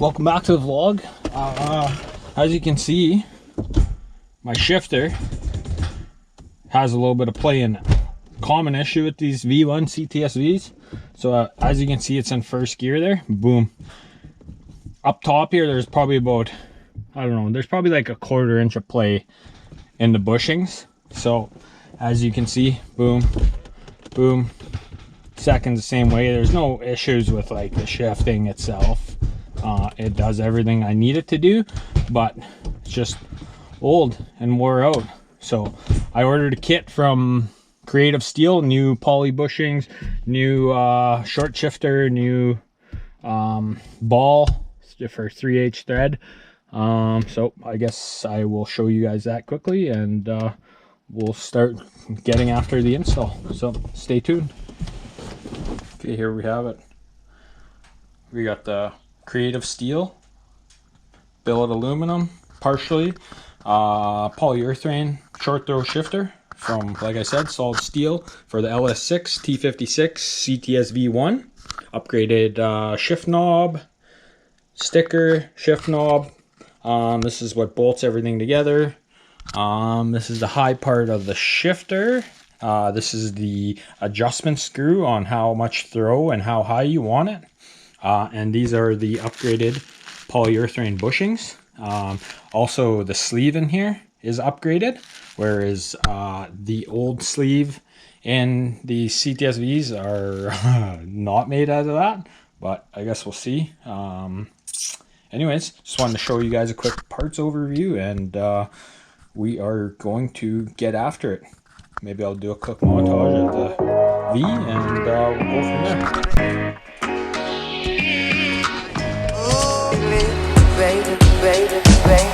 Welcome back to the vlog. As you can see, my shifter has a little bit of play in it. Common issue with these V1 Ctsvs. So as you can see, it's in first gear there. Boom. Up top here, there's probably about, I don't know, there's probably like a 1/4 inch of play in the bushings. So as you can see, boom, boom. Seconds the same way. There's no issues with like the shifting itself. It does everything I need it to do, but it's just old and wore out. So I ordered a kit from Creative Steel, new poly bushings, new short shifter, new ball for 3/8 thread. So I guess I will show you guys that quickly, and we'll start getting after the install. So stay tuned. Okay, here we have it. We got the Creative Steel, billet aluminum, partially polyurethane short throw shifter from, like I said, solid steel for the LS6 T56 Ctsv1. Upgraded shift knob, sticker, shift knob. This is what bolts everything together. This is the high part of the shifter. This is the adjustment screw on how much throw and how high you want it. And these are the upgraded polyurethane bushings. Also, the sleeve in here is upgraded, whereas the old sleeve in the Ctsvs are not made out of that, but I guess we'll see. Anyways, just wanted to show you guys a quick parts overview, and we are going to get after it. Maybe I'll do a quick montage of the V, and we'll go from there. Baby, baby, baby.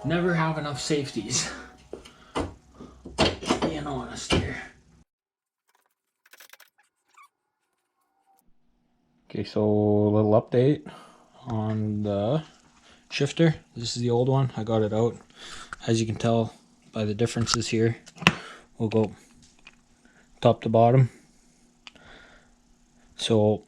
Never have enough safeties. Being honest here. Okay, so a little update on the shifter. This is the old one. I got it out. As you can tell by the differences here, we'll go top to bottom. So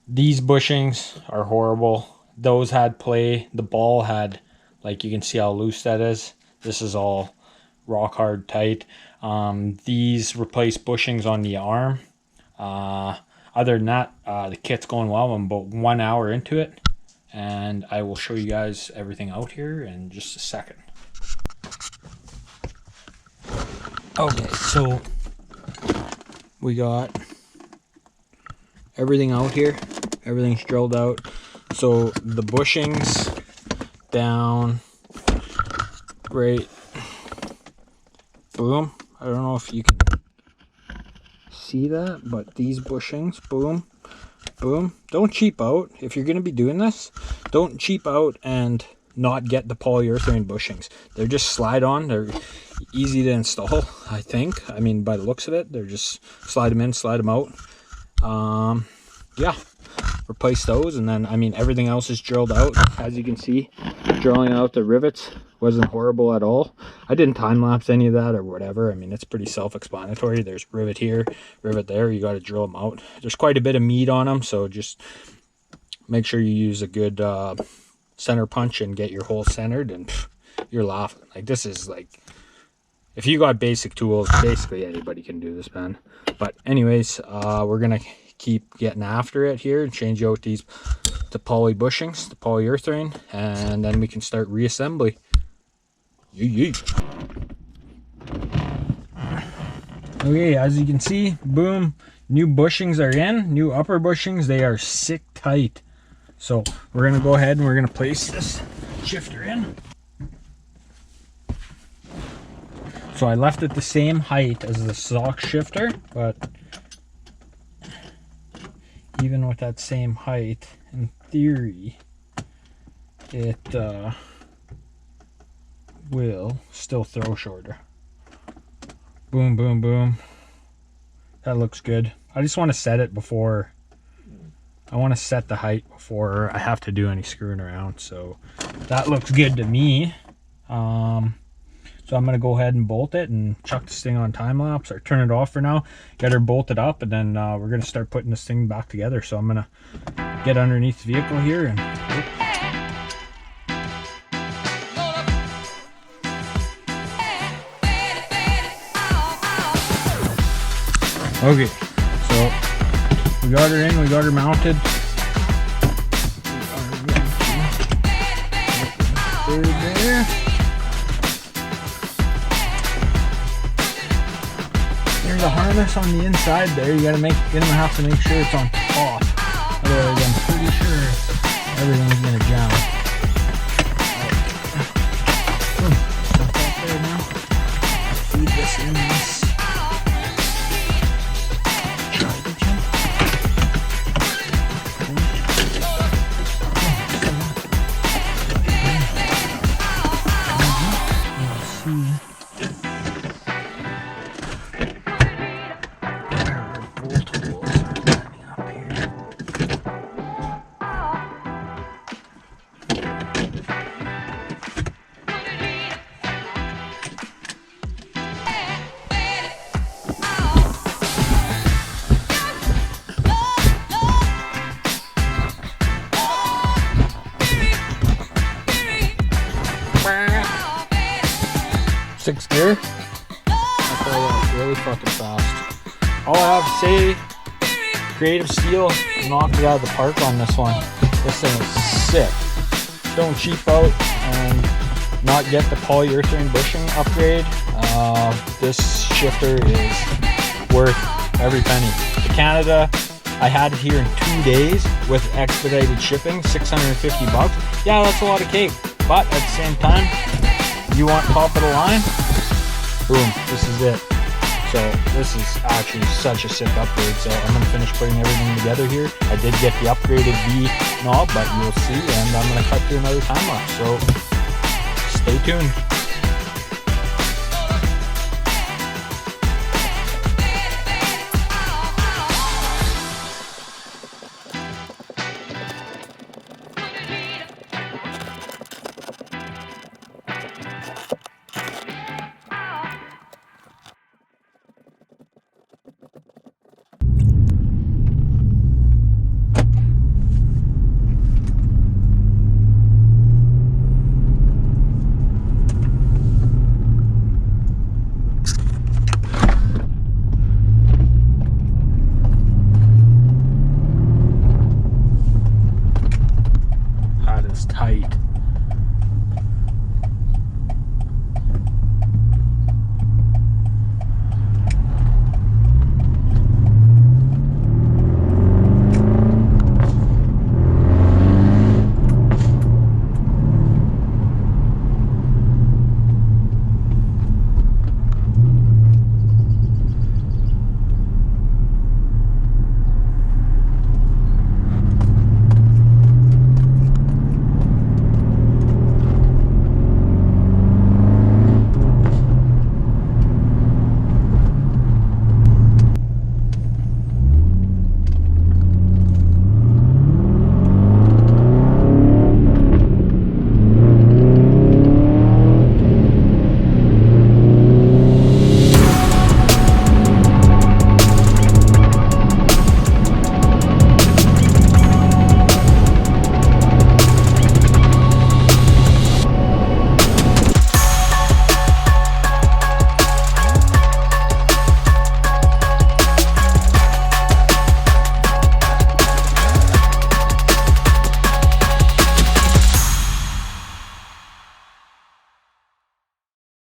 these bushings are horrible. Those had play. The ball had, like, you can see how loose that is. This is all rock hard tight. These replace bushings on the arm. Other than that, the kit's going well. I'm about 1 hour into it, and I will show you guys everything out here in just a second. Okay, so we got everything out here. Everything's drilled out. So the bushings down, great. Boom. I don't know if you can see that, but these bushings, boom, boom. Don't cheap out. If you're going to be doing this, don't cheap out and not get the polyurethane bushings. They're just slide on. They're easy to install, I think. I mean, by the looks of it, they're just slide them in, slide them out. Yeah, replace those, and then, I mean, everything else is drilled out. As you can see, drilling out the rivets wasn't horrible at all. I didn't time-lapse any of that or whatever. I mean, it's pretty self-explanatory. There's rivet here, rivet there. You got to drill them out. There's quite a bit of meat on them, so just make sure you use a good center punch and get your hole centered, and you're laughing. Like, this is like, if you got basic tools, basically anybody can do this, man. But anyways, we're gonna keep getting after it here and change out these to poly bushings, the polyurethane, and then we can start reassembly. Okay, as you can see, boom, new bushings are in, new upper bushings. They are sick tight. So we're gonna go ahead and we're gonna place this shifter in. So I left it the same height as the sock shifter, but even with that same height, in theory, it will still throw shorter. Boom, boom, boom. That looks good. I just want to set it before, I want to set the height before I have to do any screwing around. So that looks good to me. So I'm going to go ahead and bolt it and chuck this thing on time lapse, or turn it off for now, get her bolted up, and then we're going to start putting this thing back together. So I'm going to get underneath the vehicle here and okay, so we got her in, we got her mounted. There. There's a harness on the inside there. You're gonna have to make sure it's on top. Otherwise, I'm pretty sure everything's gonna jam. Stuff out there now. Feed this in this. Sixth gear. I thought that was really fucking fast. All I have to say, Creative Steel knocked it out of the park on this one. This thing is sick. Don't cheap out and not get the polyurethane bushing upgrade. This shifter is worth every penny. To Canada, I had it here in 2 days with expedited shipping, 650 bucks. Yeah, that's a lot of cake, but at the same time, you want top of the line? Boom, this is it. So this is actually such a sick upgrade. So I'm gonna finish putting everything together here. I did get the upgraded V knob, but you'll see, and I'm gonna cut through another time lapse. So stay tuned.